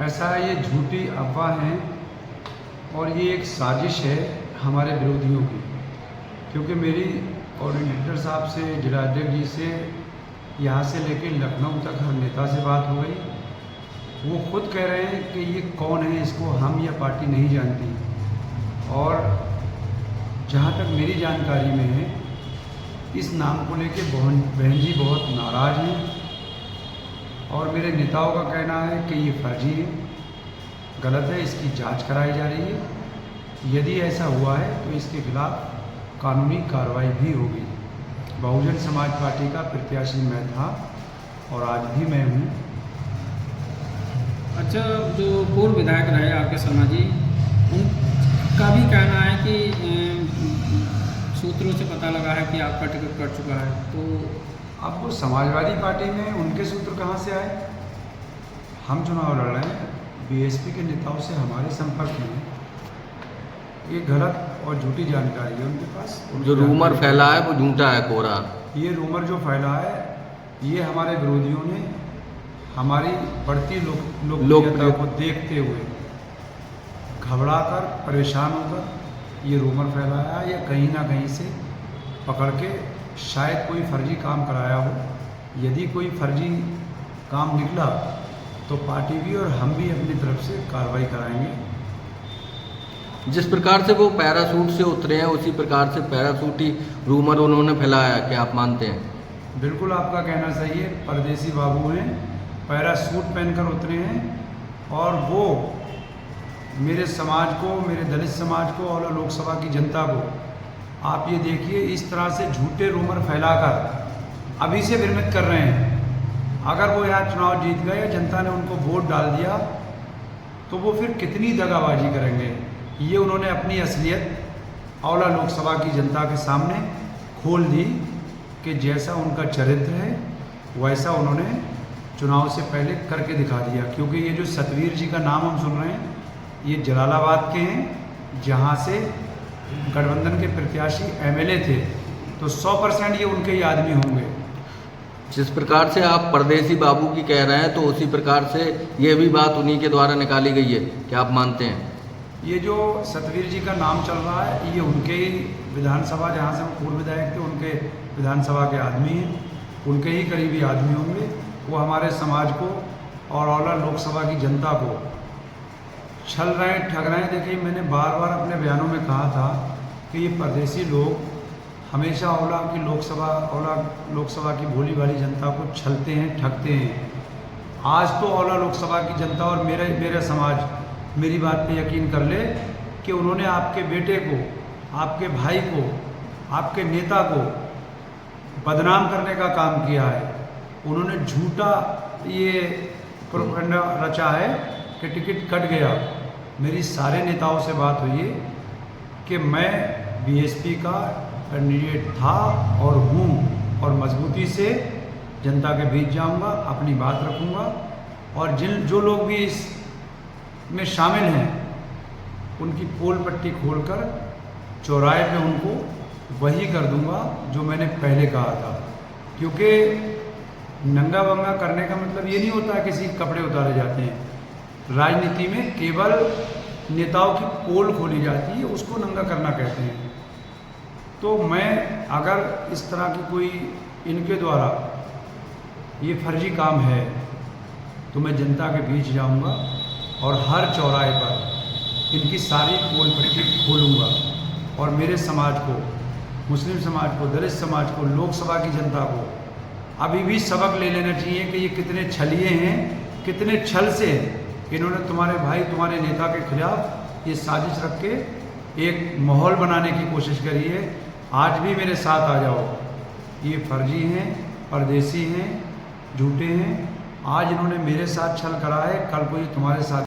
ऐसा है, ये झूठी अफवाह हैं और ये एक साजिश है हमारे विरोधियों की। क्योंकि मेरी कोऑर्डिनेटर साहब से, जिलाध्यक्ष जी से, यहाँ से लेकर लखनऊ तक हर नेता से बात हो गई। वो खुद कह रहे हैं कि ये कौन है, इसको हम या पार्टी नहीं जानती। और जहाँ तक मेरी जानकारी में है, इस नाम को लेके बहन जी बहुत नाराज़ हैं और मेरे नेताओं का कहना है कि ये फर्जी है, गलत है, इसकी जांच कराई जा रही है। यदि ऐसा हुआ है तो इसके खिलाफ कानूनी कार्रवाई भी होगी। बहुजन समाज पार्टी का प्रत्याशी मैं था और आज भी मैं हूँ। अच्छा, जो पूर्व विधायक रहे आपके शर्मा जी, उनका भी कहना है कि सूत्रों से पता लगा है कि आपका टिकट कट चुका है। तो आपको समाजवादी पार्टी में उनके सूत्र कहाँ से आए? हम चुनाव लड़ रहे हैं, बीएसपी के नेताओं से हमारे संपर्क में। ये गलत और झूठी जानकारी है उनके पास। जो रूमर फैला है वो झूठा है, कोरा। ये रूमर जो फैला है, ये हमारे विरोधियों ने हमारी बढ़ती लोकप्रियता को देखते हुए घबराकर, परेशान होकर ये रूमर फैलाया या कहीं ना कहीं से पकड़ के शायद कोई फर्जी काम कराया हो। यदि कोई फर्जी काम निकला तो पार्टी भी और हम भी अपनी तरफ से कार्रवाई कराएंगे। जिस प्रकार से वो पैरासूट से उतरे हैं, उसी प्रकार से पैरासूटी रूमर उन्होंने फैलाया, क्या आप मानते हैं? बिल्कुल, आपका कहना सही है। परदेसी बाबू हैं, पैरासूट पहनकर उतरे हैं और वो मेरे समाज को, मेरे दलित समाज को और लोकसभा की जनता को, आप ये देखिए, इस तरह से झूठे रूमर फैलाकर अभी से भ्रमित कर रहे हैं। अगर वो यहाँ चुनाव जीत गए या जनता ने उनको वोट डाल दिया तो वो फिर कितनी दगाबाजी करेंगे। ये उन्होंने अपनी असलियत औला लोकसभा की जनता के सामने खोल दी कि जैसा उनका चरित्र है वैसा उन्होंने चुनाव से पहले करके दिखा दिया। क्योंकि ये जो सतवीर जी का नाम हम सुन रहे हैं, ये जलालाबाद के हैं, जहाँ से गठबंधन के प्रत्याशी एमएलए थे, तो 100% ये उनके ही आदमी होंगे। जिस प्रकार से आप परदेसी बाबू की कह रहे हैं, तो उसी प्रकार से ये भी बात उन्हीं के द्वारा निकाली गई है, क्या आप मानते हैं? ये जो सतवीर जी का नाम चल रहा है, ये उनके ही विधानसभा, जहाँ से वो पूर्व विधायक थे, उनके विधानसभा के आदमी हैं, उनके ही करीबी आदमी होंगे। वो हमारे समाज को और औला लोकसभा की जनता को छल रहे हैं, ठग रहे हैं। देखिए, मैंने बार बार अपने बयानों में कहा था कि ये परदेसी लोग हमेशा औला लोकसभा की भोली भाली जनता को छलते हैं, ठगते हैं। आज तो औला लोकसभा की जनता और मेरा समाज मेरी बात पे यकीन कर ले कि उन्होंने आपके बेटे को, आपके भाई को, आपके नेता को बदनाम करने का काम किया है। उन्होंने झूठा ये प्रोपेगेंडा रचा है कि टिकट कट गया। मेरी सारे नेताओं से बात हुई है कि मैं बीएसपी का कैंडिडेट था और हूँ और मजबूती से जनता के बीच जाऊँगा, अपनी बात रखूँगा और जो लोग भी इस में शामिल हैं उनकी पोल पट्टी खोलकर चौराहे पे उनको वही कर दूंगा जो मैंने पहले कहा था। क्योंकि नंगा वंगा करने का मतलब ये नहीं होता किसी कपड़े उतारे जाते हैं। राजनीति में केवल नेताओं की पोल खोली जाती है, उसको नंगा करना कहते हैं। तो मैं अगर इस तरह की कोई इनके द्वारा ये फर्जी काम है तो मैं जनता के बीच जाऊंगा और हर चौराहे पर इनकी सारी पोल पट्टी खोलूँगा और मेरे समाज को, मुस्लिम समाज को, दलित समाज को, लोकसभा की जनता को अभी भी सबक ले लेना चाहिए कि ये कितने छलिए हैं, कितने छल से इन्होंने तुम्हारे भाई, तुम्हारे नेता के खिलाफ ये साजिश रख के एक माहौल बनाने की कोशिश करी है। आज भी मेरे साथ आ जाओ। ये फर्जी हैं, परदेसी हैं, झूठे हैं। आज इन्होंने मेरे साथ छल करा है, कल को ये तुम्हारे साथ